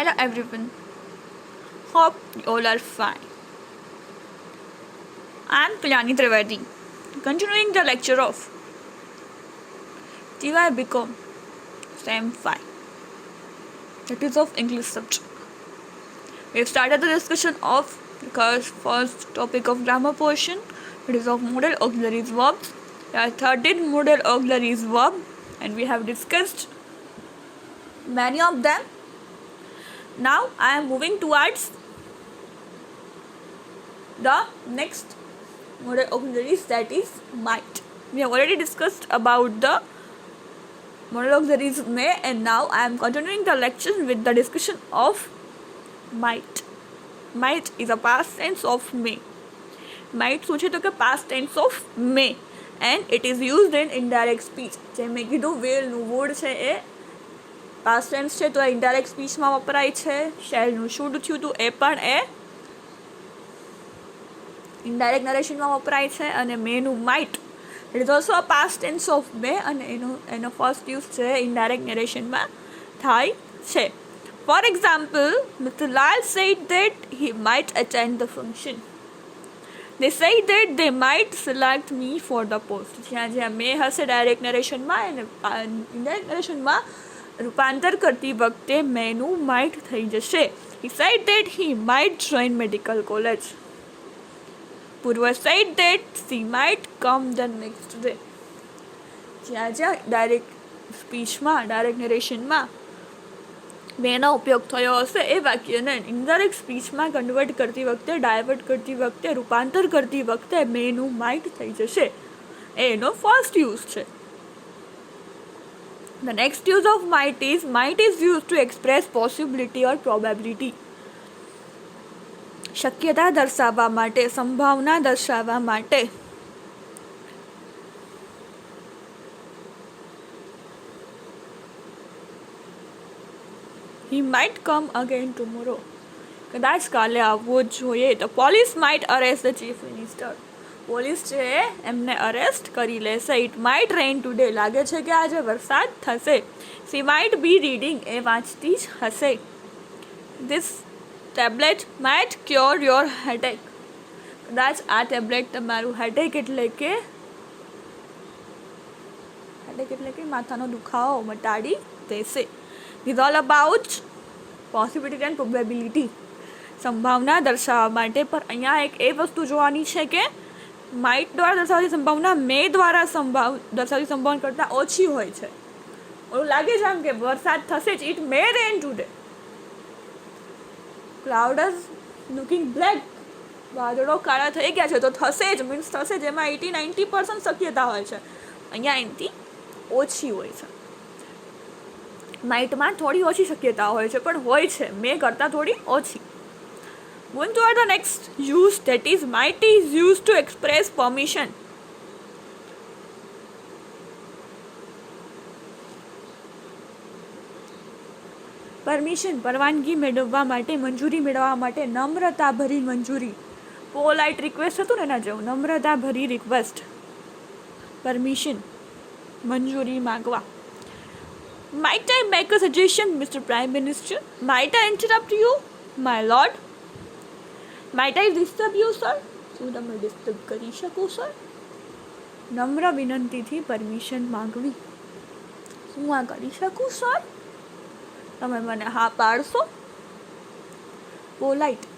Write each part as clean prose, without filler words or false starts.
Hello everyone, hope you all are fine. I am Kalyani Trivedi, continuing the lecture of TY BCom Sem 5, that is of English subject. We have started the discussion of the first topic of grammar portion, it is of modal auxiliary verbs. There are 13 modal auxiliary verbs and we have discussed many of them. Now I am moving towards the next modal auxiliaries, that is might. We have already discussed about the modal auxiliaries may, and now I am continuing the lecture with the discussion of might. Might is a past tense of may. Might શું છે તો કે past tense of may and it is used in indirect speech. જેમ મેં કીધું વેલનું would છે એ past tense છે તો indirect speech માં વપરાય છે. શેલનું should થયું હતું એ પણ એ indirect narration માં વપરાય છે. અને menu might it is also a past tense of may અને એનો first use છે indirect narration માં થાય છે. For example, Mr. Lal said that he might attend the function. They said that they might select me for the post. જ્યાં may હશે direct narration માં અને indirect narration માં રૂપાંતર કરતી વખતે મેનું might થઈ જશે. He said that he might join medical college. Purva said that she might come the next day. જ્યાં direct speech માં direct narration માં મેનો ઉપયોગ થયો હશે એ વાક્યને ઇનડાયરેક્ટ સ્પીચમાં કન્વર્ટ કરતી વખતે ડાયવર્ટ કરતી વખતે રૂપાંતર કરતી વખતે મેનું માઇટ થઈ જશે. એનો ફર્સ્ટ યુઝ છે. The next use of might is used to express possibility or probability. શક્યતા દર્શાવવા માટે, સંભાવના દર્શાવવા માટે. He might come again tomorrow. કદાચ કાલે આવવો જોઈએ. The police might arrest the chief minister. Police છે એમને અરેસ્ટ કરી લેશે. It might rain today. લાગે છે કે આજે વરસાદ થશે. She might be reading. એ વાંચતી જ હશે. This tablet might cure your headache. કદાચ આ ટેબ્લેટ તમારું headache એટલે કે માથાનો દુખાવો મટાડી દેશે. Is all about possibility and probability. સંભાવના દર્શાવવા માટે. પણ અહીંયા એક એ વસ્તુ જોવાની છે કે માઇટ દ્વારા દર્શાવતી સંભાવના મે દ્વારા દર્શાવતી સંભાવના કરતાં ઓછી હોય છે. ઓલું લાગે છે આમ કે વરસાદ થશે જ. It may rain today. Cloud is looking black. વાદળો કાળા થઈ ગયા છે તો થશે જ, મીન્સ થશે જ. એમાં 80-90% શક્યતા હોય છે. અહીંયા એનાથી ઓછી હોય છે. માઇટમાં થોડી ઓછી શક્યતા હોય છે પણ હોય છે મે કરતાં થોડી ઓછી. Moving toward the next use, that is might is used to express permission. Permission પરવાનગી મેળવવા માટે, મંજૂરી મેળવવા માટે. નમ્રતા ભરી મંજૂરી. પોલાઇટ રિક્વેસ્ટ હતું ને એના જેવું. નમ્રતા ભરી રિક્વેસ્ટ. પરમિશન મંજૂરી માગવા. Might I make a suggestion, Mr. Prime Minister? Might I interrupt you, my lord? Might I disturb you, sir? શું તમે ડિસ્ટર્બ કરી શકો સર? નમ્ર વિનંતીથી પરમિશન માગવી. શું આ કરી શકું સર? તમે મને હા પાડશો? પોલાઇટ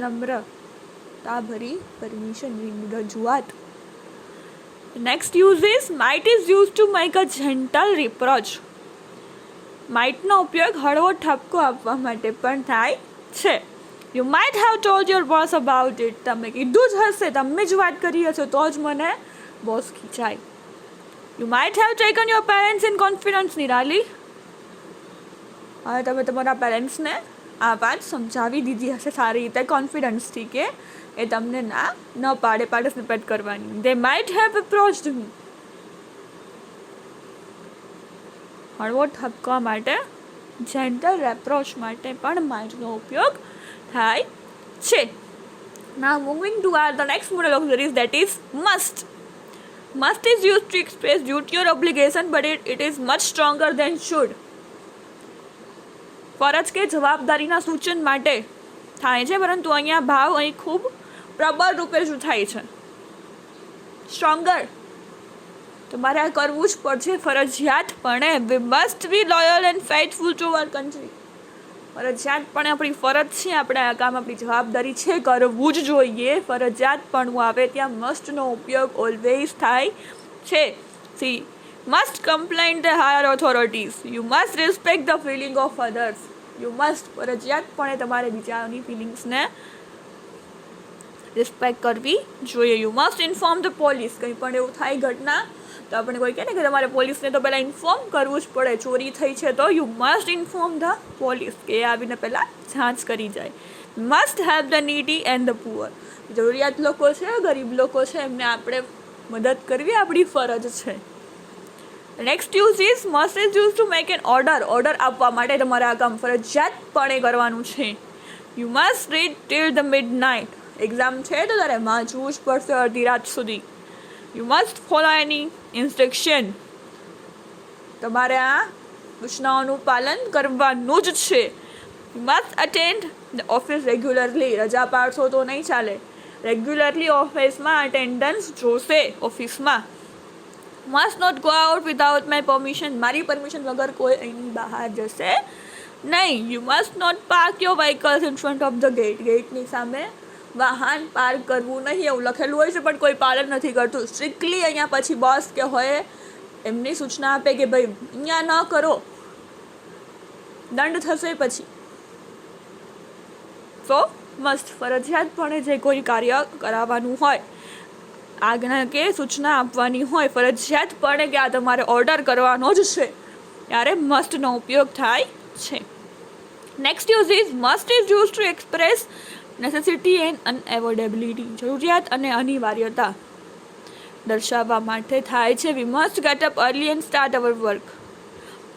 નમ્રતા ભરી પરમિશન રજૂઆત. Next use is might is used to make a gentle reproach. માઇટનો ઉપયોગ હળવો ઠપકો આપવા માટે પણ થાય છે. You might have told your boss about it. તમે કીધું જ હશે, તમે જ વાત કરી હશે તો જ મને બોસ ખીચાય. You might have taken your parents in confidence, Nirali. હવે તમે તમારા પેરેન્ટ્સને આ વાત સમજાવી દીધી હશે સારી રીતે કોન્ફિડન્સથી કે એ તમને ના ન પાડે પાર્ટિસિપેટ કરવાની. They might have approached me. હળવો ઠપકા માટે, જેન્ટલ રેપ્રોચ માટે પણ માઇટનો ઉપયોગ થાય છે. Now moving to the next modal auxiliaries, that is must. Must is used to express duty or obligation, but it is much stronger than should. ફરજ કે જવાબદારીના સૂચન માટે થાય છે, પરંતુ અહીંયા ભાવ અહીં ખૂબ પ્રબળ રૂપે શું થાય છે, સ્ટ્રોંગર. તમારે આ કરવું જ પડશે ફરજિયાતપણે. We must be loyal and faithful to our country. ફરજિયાતપણે આપણી ફરજ છે, આપણે આ કામ આપણી જવાબદારી છે, કરવું જ જોઈએ. ફરજિયાતપણું આવે ત્યાં મસ્ટનો ઉપયોગ ઓલવેઝ થાય છે. C must complain the higher authorities. You must respect the feeling of others. You must ફરજિયાતપણે તમારે બીજાની ફિલિંગ્સને રિસ્પેક્ટ કરવી જોઈએ. You must inform the police. કંઈ પણ એવું થાય ઘટના તો આપણે કોઈ કહે ને કે તમારે પોલીસને તો પહેલાં ઇન્ફોર્મ કરવું જ પડે. ચોરી થઈ છે તો you must inform the police, કે એ આવીને પહેલાં જાંચ કરી જાય. Must help the નીડી and the poor. જરૂરિયાત લોકો છે, ગરીબ લોકો છે, એમને આપણે મદદ કરવી આપણી ફરજ છે. Next use is must is use to make an order. Order આપવા માટે તમારે આ કામ ફરજિયાતપણે કરવાનું છે. You must read till the midnight. Exam છે તો તારે વાંચવું જ પડશે અડધી રાત સુધી. You must follow any instruction. તમારે આ સૂચનાઓનું પાલન કરવાનું જ છે. You must attend the office regularly. રજા પાડશો તો નહીં ચાલે. રેગ્યુલરલી ઓફિસમાં અટેન્ડન્સ જોશે. ઓફિસમાં must not go out without my permission. મારી પરમિશન વગર કોઈ અહીંની બહાર જશે નહીં. You must not park your vehicles in front of the gate. ગેટની સામે વાહન પાર્ક કરવું નહીં એવું લખેલું હોય છે, પણ કોઈ પાલન નથી કરતું. સ્ટ્રિક્ટલી અહીંયા પછી બોસ કે હોય એમની સૂચના આપે કે ભાઈ અહીંયા ન કરો, દંડ થશે પછી. સો મસ્ટ ફરજિયાતપણે જે કોઈ કાર્ય કરાવવાનું હોય, આજ્ઞા કે સૂચના આપવાની હોય, ફરજિયાતપણે કે આ તમારે ઓર્ડર કરવાનો જ છે, ત્યારે મસ્ટનો ઉપયોગ થાય છે. Next use is must is use to express necessity and unavoidability. જરૂરિયાત અને અનિવાર્યતા દર્શાવવા માટે થાય છે. We must get up early and start our work.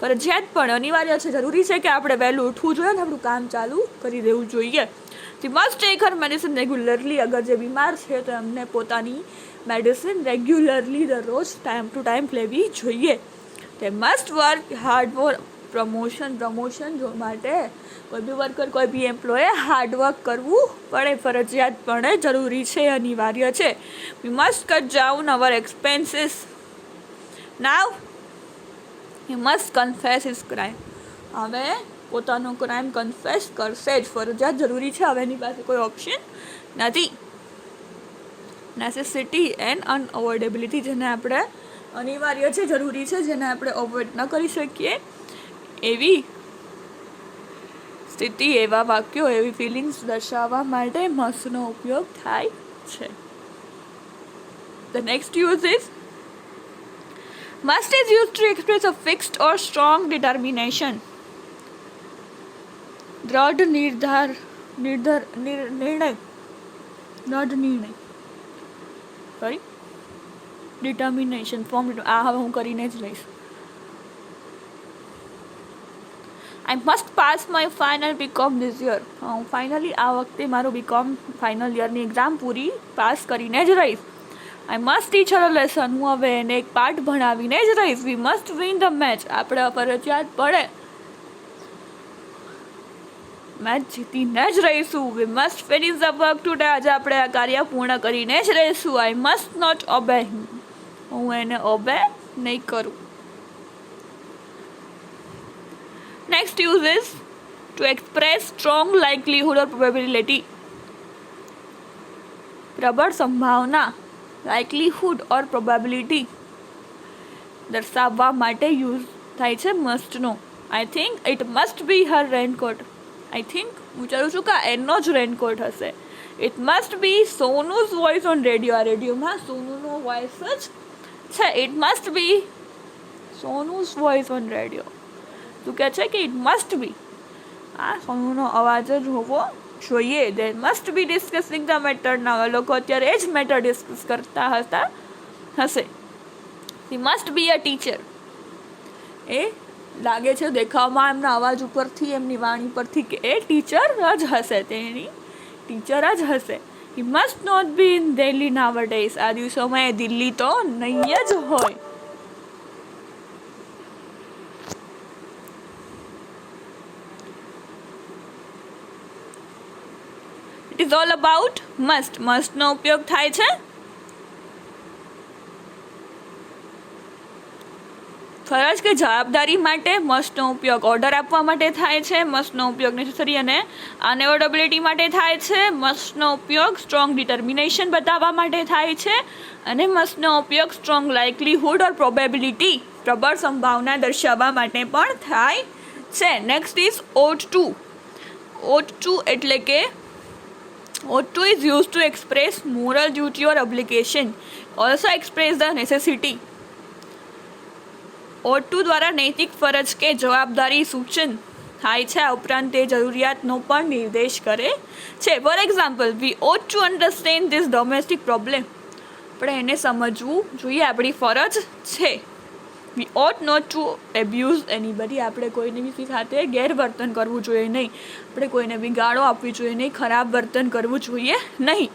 ફરજિયાત પણ અનિવાર્ય છે, જરૂરી છે કે આપણે વહેલું ઉઠવું જોઈએ અને આપણું કામ ચાલુ કરી દેવું જોઈએ. We must tech Har medicine regularly. અગર જે બીમાર છે તો એમને પોતાની મેડિસિન રેગ્યુલરલી દરરોજ ટાઈમ ટુ ટાઈમ લેવી જોઈએ. તે must work hard four promotion માટે કોઈ બી વર્કર, કોઈ બી એમ્પ્લોયે હાર્ડવર્ક કરવું પડે. ફરજિયાતપણે જરૂરી છે, અનિવાર્ય છે. We must cut down our expenses. Now he must confess his crime. હવે પોતાનો ક્રાઇમ કન્ફેસ કરશે જ. ફરજિયાત જરૂરી છે, હવે એની પાસે કોઈ ઓપ્શન નથી. નેસેસિટી એન્ડ અનઅવોઇડેબિલિટી, જેને આપણે અનિવાર્ય છે, જરૂરી છે, જેને આપણે અવોઇડ ન કરી શકીએ એવી સ્થિતિ, એવા વાક્યો, એવી ફિલિંગ્સ દર્શાવવા માટે મસ્ટનો ઉપયોગ થાય છે. The next use is must is use to express a fixed or strong determination. દ્રઢ નિર્ણય ડિટર્મિનેશન ફોર્મ. આ હવે હું કરીને જ લઈશ. I must pass my final BCom this year. હું ફાઇનલી આ વખતે મારું બીકોમ ફાઇનલ યરની એક્ઝામ પૂરી પાસ કરીને જ રહીશ. I must teach her a lesson. હું હવે એને એક પાઠ ભણાવીને જ રહીશ. We must win the match. આપણે ફરજિયાત પડે મેચ જીતીને જ રહીશું. We must finish the work today. આજે આપણે આ કાર્ય પૂર્ણ કરીને જ રહીશું. આઈ મસ્ટ નોટ ઓબે હિમ. હું એને ઓબે નહીં કરું. Next use is to express strong likelihood or probability. પ્રબળ સંભાવના, લાઇકલીહુડ ઓર પ્રોબેબિલિટી દર્શાવવા માટે યુઝ થાય છે મસ્ટનો. I think it must be her raincoat. I think હું વિચારું છું કે એનો જ રેનકોટ હશે. It must be Sonu's voice on radio. આ રેડિયોમાં સોનુનો વોઇસ જ છે. It must be Sonu's voice on radio. તું કહે છે કે ઇટ મસ્ટ બી આ સોનુનો અવાજ જ હોવો જોઈએ. દે must be discussing the matter. ના લોકો અત્યારે એ જ મેટર ડિસ્કસ કરતા હશે. He must be a teacher. એ લાગે છે દેખાવમાં એમના અવાજ ઉપરથી, એમની વાણી પરથી કે એ ટીચર જ હશે, તેની ટીચર જ હશે. He must not be in Delhi nowadays. આ દિવસોમાં એ દિલ્હી તો નહીં જ હોય. It is all about must. મસ્ટનો ઉપયોગ થાય છે ફરજ કે જવાબદારી માટે, મસ્ટનો ઉપયોગ ઓર્ડર આપવા માટે થાય છે, મસ્ટનો ઉપયોગ નેસેસરી અને અનએવોર્ડેબિલિટી માટે થાય છે, મસ્ટનો ઉપયોગ સ્ટ્રોંગ ડિટર્મિનેશન બતાવવા માટે થાય છે, અને મસ્ટનો ઉપયોગ સ્ટ્રોંગ લાઇકલીહુડ ઓર પ્રોબેબિલિટી પ્રબળ સંભાવના દર્શાવવા માટે પણ થાય છે. Next is ought to. ought to એટલે કે ought to is used to express moral duty or obligation, also express the necessity. ought to દ્વારા નૈતિક ફરજ કે જવાબદારી સૂચન થાય છે. આ ઉપરાંત તે જરૂરિયાતનો પણ નિર્દેશ કરે છે. For example, we ought to understand this domestic problem. આપણે એને સમજવું જોઈએ, આપણી ફરજ છે. વી ought not to abuse anybody. આપણે કોઈને બી સાથે ગેરવર્તન કરવું જોઈએ નહીં, આપણે કોઈને બી ગાળો આપવી જોઈએ નહીં, ખરાબ વર્તન કરવું જોઈએ નહીં.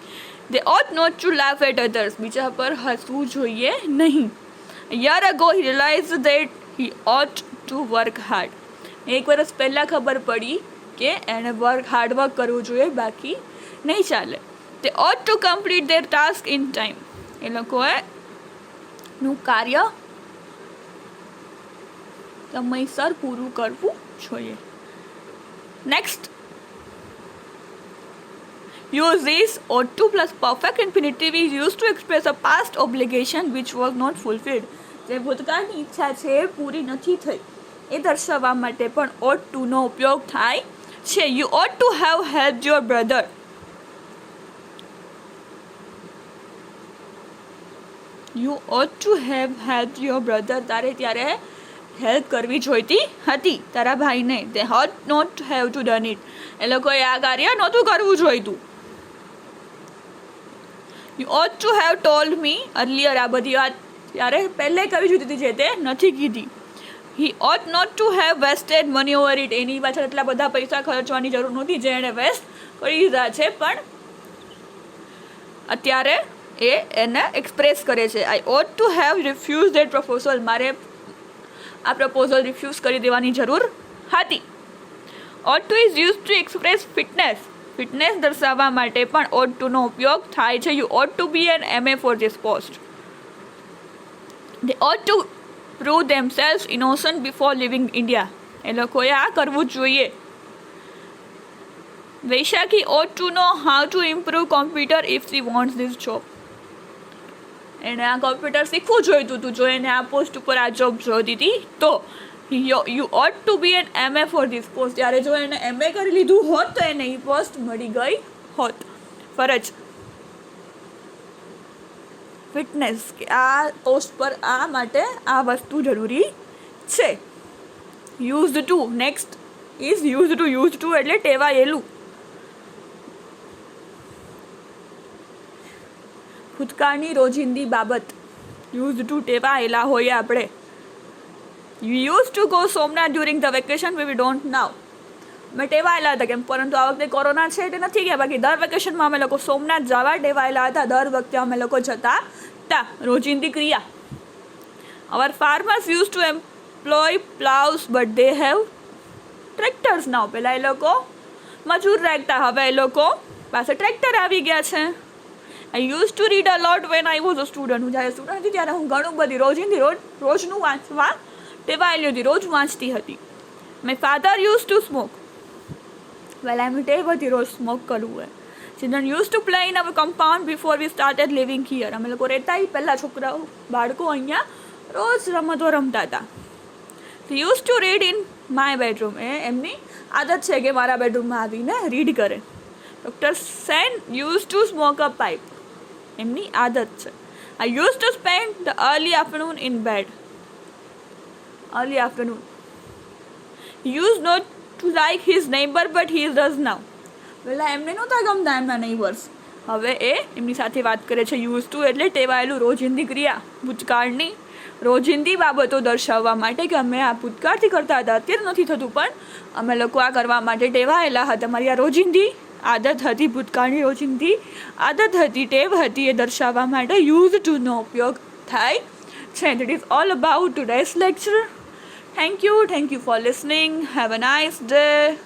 they ought not to laugh at others. બીજા પર હસવું જોઈએ નહીં. A year ago he realized that he ought to work hard. એક વર્ષ પહેલાં ખબર પડી કે એણે હાર્ડ વર્ક કરવું જોઈએ, બાકી નહીં ચાલે. They ought to complete their task in time. એ લોકોએ નું કાર્ય સમયસર પૂરું કરવું જોઈએ. Next, use is ought to plus perfect infinitive is used to express a past obligation which was not fulfilled. જે ભૂતકાળની ઈચ્છા છે એ પૂરી નથી થઈ એ દર્શાવવા માટે પણ ought to નો ઉપયોગ થાય છે. You ought to have helped your brother. You ought to have helped your brother. તારે ત્યારે હેલ્પ કરવી જોઈતી હતી તારા ભાઈને. They ought not to have to done it. એ લોકોએ આ કાર્ય નહોતું કરવું જોઈતું. You ought to have told me earlier. આ બધી વાત ત્યારે પહેલે કરવી જોઈતી હતી, જે તે નથી કીધી. He ought not to have wasted money over it. એની પાછળ એટલા બધા પૈસા ખર્ચવાની જરૂર નહોતી જે એણે વેસ્ટ કરી દીધા છે, પણ અત્યારે એ એને એક્સપ્રેસ કરે છે. I ought to have refused that proposal. મારે આ પ્રપોઝલ રિફ્યુઝ કરી દેવાની જરૂર હતી. ought to is used to express fitness. Fitness દર્શાવવા માટે પણ ought to નો ઉપયોગ થાય છે. You ought to be an MA for this post. They ought to prove themselves innocent before leaving India. એ લોકોએ આ કરવું જોઈએ. વૈશાખી ought to know how to improve computer if she wants this job. એણે આ computer શીખવું જોઈતું હતું જો એને આ પોસ્ટ ઉપર આ જોબ જોઈતી હતી તો. You ought to be an MA for this post. ત્યારે જો એને MA કરી લીધું હોત તો એને એ પોસ્ટ મળી ગઈ હોત. ફરજ, ફિટનેસ કે આ પોસ્ટ પર આ માટે આ વસ્તુ જરૂરી છે. Used to. Next is used to. Used to એટલે ટેવાયેલું. ભૂતકાળની રોજિંદી બાબત. યુઝડ ટુ ટેવાયેલા હોઈએ આપણે. You used to go Somnath during the vacation, but we don't now. અમે ટેવાયેલા હતા કેમ, પરંતુ આ વખતે કોરોના છે એટલે નથી ગયા. બાકી દર વેકેશનમાં અમે લોકો સોમનાથ જવા ટેવાયેલા હતા. દર વખતે અમે લોકો જતા હતા. રોજિંદી ક્રિયા. Our farmers used to employ plows, but they have tractors now. પહેલાં એ લોકો મજૂર રાખતા, હવે એ લોકો પાસે ટ્રેક્ટર આવી ગયા છે. I used to read a lot when I was a student. હું જ્યારે સ્ટુડન્ટ હતી ત્યારે હું ઘણું બધી રોજનું વાંચવા ટેવાયેલી હતી, રોજ વાંચતી હતી. My father used to smoke. Well, એમની ટેવ હતી રોજ સ્મોક કરવું હોય. Children used to play in our compound before we started living here. અમે લોકો રહેતા પહેલાં છોકરાઓ બાળકો અહીંયા રોજ રમતો રમતા હતા. They used to read in my bedroom. એમની આદત છે કે મારા બેડરૂમમાં આવીને રીડ કરે. Dr. Sen used to smoke a pipe. એમની આદત છે. I used to spend the early afternoon in bed. Early afternoon. He used not to like his neighbor, but he does now. પહેલાં એમને નહોતા ગમતા એમના નેબર્સ, હવે એ એમની સાથે વાત કરે છે. યુઝ ટુ એટલે ટેવાયેલું, રોજિંદી ક્રિયા. ભૂતકાળની રોજિંદી બાબતો દર્શાવવા માટે કે અમે આ ભૂતકાળથી કરતા હતા, અત્યારે નથી થતું પણ અમે લોકો આ કરવા માટે ટેવાયેલા હતા. મારી આ રોજિંદી આદત હતી, ભૂતકાળની રોજિંદી આદત હતી, ટેવ હતી, એ દર્શાવવા માટે યુઝ ટુનો ઉપયોગ થાય છે. That is all about today's lecture. Thank you for listening. Have a nice day.